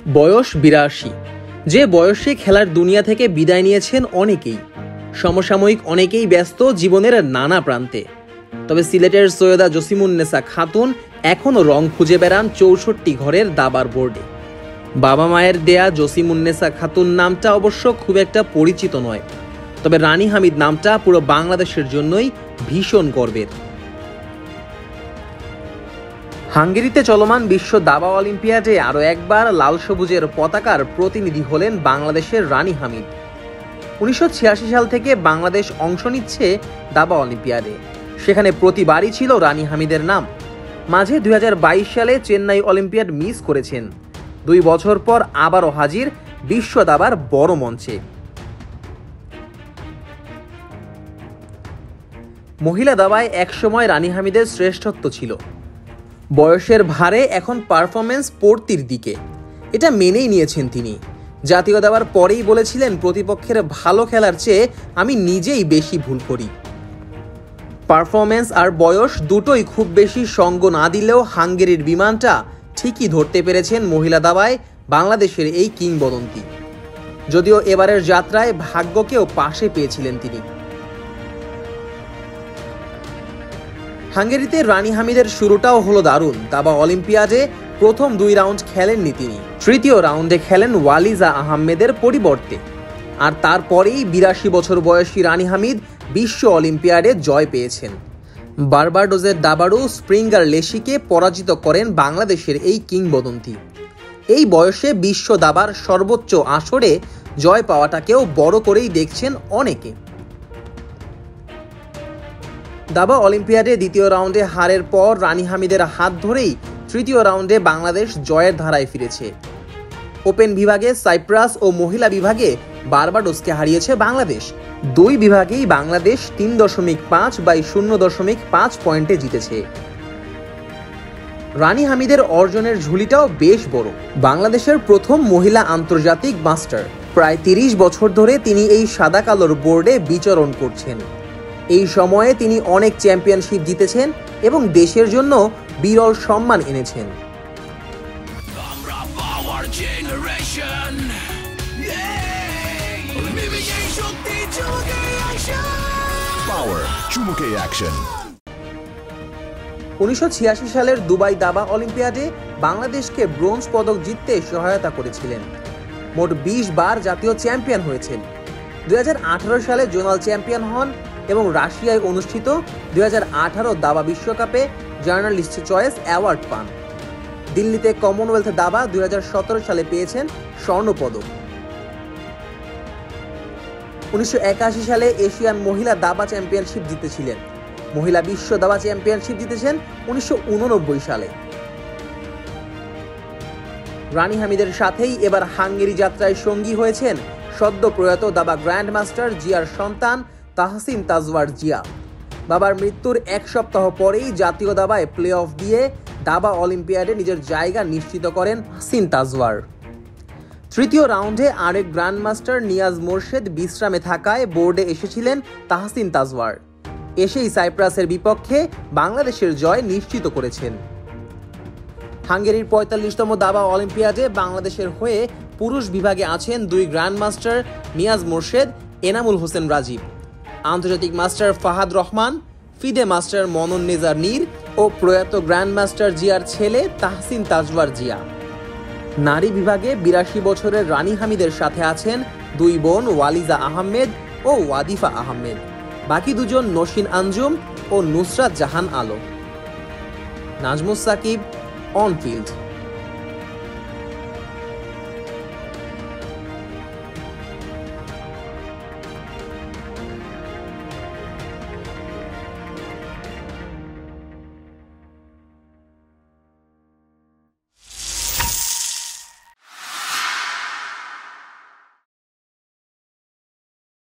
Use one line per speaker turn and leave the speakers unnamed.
বয়স ৮২। যে বয়সে খেলার দুনিয়া থেকে বিদায় নিয়েছেন অনেকেই। সমসাময়িক অনেকেই ব্যস্ত জীবনের নানা প্রান্তে। তবে সিলেটের সৈয়দা জসিমুন্নেসা খাতুন এখনও রং খুঁজে বেড়ান ৬৪ ঘরের দাবার বোর্ডে। বাবা মায়ের দেয়া জসিমুন্নেসা খাতুন নামটা অবশ্য খুব একটা পরিচিত নয়, তবে রানী হামিদ নামটা পুরো বাংলাদেশের জন্যই ভীষণ গর্বের। হাঙ্গেরিতে চলমান বিশ্ব দাবা অলিম্পিয়াডে আরও একবার লাল সবুজের পতাকার প্রতিনিধি হলেন বাংলাদেশের রানী হামিদ। ১৯৮৬ সাল থেকে বাংলাদেশ অংশ নিচ্ছে দাবা অলিম্পিয়াডে, সেখানে প্রতিবারই ছিল রানী হামিদের নাম। মাঝে ২০২২ সালে চেন্নাই অলিম্পিয়াড মিস করেছেন। ২ বছর পর আবারও হাজির বিশ্ব দাবার বড় মঞ্চে। মহিলা দাবায় একসময় রানী হামিদের শ্রেষ্ঠত্ব ছিল। বয়সের ভারে এখন পারফরমেন্স পড়তির দিকে, এটা মেনেই নিয়েছেন তিনি। জাতীয় দাবার পরেই বলেছিলেন, প্রতিপক্ষের ভালো খেলার চেয়ে আমি নিজেই বেশি ভুল করি। পারফরমেন্স আর বয়স দুটোই খুব বেশি সঙ্গ না দিলেও হাঙ্গেরির বিমানটা ঠিকই ধরতে পেরেছেন মহিলা দাবায় বাংলাদেশের এই কিংবদন্তি। যদিও এবারের যাত্রায় ভাগ্যকেও পাশে পেয়েছিলেন তিনি। হাঙ্গেরিতে রানী হামিদের শুরুটাও হলো দারুণ। দাবা অলিম্পিয়াডে প্রথম ২ রাউন্ড খেলেননি তিনি, তৃতীয় রাউন্ডে খেলেন ওয়ালিজা আহমেদের পরিবর্তে। আর তারপরেই ৮২ বছর বয়সী রানী হামিদ বিশ্ব অলিম্পিয়াডে জয় পেয়েছেন। বার্বাডোসের দাবাড়ু স্প্রিঙ্গার লেশিকে পরাজিত করেন বাংলাদেশের এই কিংবদন্তি। এই বয়সে বিশ্ব দাবার সর্বোচ্চ আসরে জয় পাওয়াটাকেও বড় করেই দেখছেন অনেকে। দাবা অলিম্পিয়াডে দ্বিতীয় রাউন্ডে হারের পর রানী হামিদের হাত ধরেই তৃতীয় রাউন্ডে বাংলাদেশ জয়ের ধারায় ফিরেছে। ওপেন বিভাগে সাইপ্রাস ও মহিলা বিভাগে বার্বাডোসকে হারিয়েছে বাংলাদেশ। ২ বিভাগেই বাংলাদেশ ৩.৫/০.৫ পয়েন্টে জিতেছে। রানী হামিদের অর্জনের ঝুলিটাও বেশ বড়। বাংলাদেশের প্রথম মহিলা আন্তর্জাতিক মাস্টার। প্রায় ৩০ বছর ধরে তিনি এই সাদা কালোর বোর্ডে বিচরণ করছেন। এই সময়ে তিনি অনেক চ্যাম্পিয়নশিপ জিতেছেন এবং দেশের জন্য বিরল সম্মান এনেছেন।
Power, চুমুকে action.
১৯৮৬ সালের দুবাই দাবা অলিম্পিয়াডে বাংলাদেশকে ব্রোঞ্জ পদক জিততে সহায়তা করেছিলেন। মোট ২০ বার জাতীয় চ্যাম্পিয়ন হয়েছেন। ২০১৮ সালে জোনাল চ্যাম্পিয়ন হন এবং রাশিয়ায় অনুষ্ঠিত ২০১৮ দাবা বিশ্বকাপে জার্নালিস্ট চয়েস অ্যাওয়ার্ড পান। দিল্লিতে কমনওয়েলথ দাবা ২০১৭ সালে পেয়েছেন স্বর্ণপদক। ১৯৮১ সালে এশিয়ান মহিলা দাবা চ্যাম্পিয়নশিপ জিতেছিলেন। মহিলা বিশ্ব দাবা চ্যাম্পিয়নশিপ জিতেছেন ১৯৮৯ সালে। রানী হামিদের সাথেই এবার হাঙ্গেরি যাত্রায় সঙ্গী হয়েছেন সদ্য প্রয়াত দাবা গ্র্যান্ড মাস্টার জিয়ার সন্তান তাহসিন তাজওয়ার জিয়া। বাবার মৃত্যুর ১ সপ্তাহ পরেই জাতীয় দাবায় প্লে অফ দিয়ে দাবা অলিম্পিয়াডে নিজের জায়গা নিশ্চিত করেন তাহসিন তাজওয়ার। তৃতীয় রাউন্ডে আরেক গ্র্যান্ড মাস্টার নিয়াজ মোরশেদ বিশ্রামে থাকায় বোর্ডে এসেছিলেন তাহসিন তাজওয়ার। এসেই সাইপ্রাসের বিপক্ষে বাংলাদেশের জয় নিশ্চিত করেছেন। হাঙ্গেরির ৪৫তম দাবা অলিম্পিয়াডে বাংলাদেশের হয়ে পুরুষ বিভাগে আছেন ২ গ্র্যান্ড মাস্টার নিয়াজ মোরশেদ, এনামুল হোসেন রাজীব, আন্তর্জাতিক master Fahad Rahman, FIDE master মনন নেজার নীর ও প্রয়াত গ্র্যান্ড মাস্টার জিয়ার ছেলে তাহসিন তাজওয়ার জিয়া। নারী বিভাগে ৮২ বছরের রানী হামিদের সাথে আছেন ২ বোন ওয়ালিজা আহমেদ ও ওয়াদিফা আহমেদ। বাকি দুজন নসিন আঞ্জুম ও নুসরাত জাহান আলো। Nazmus Sakib, on field.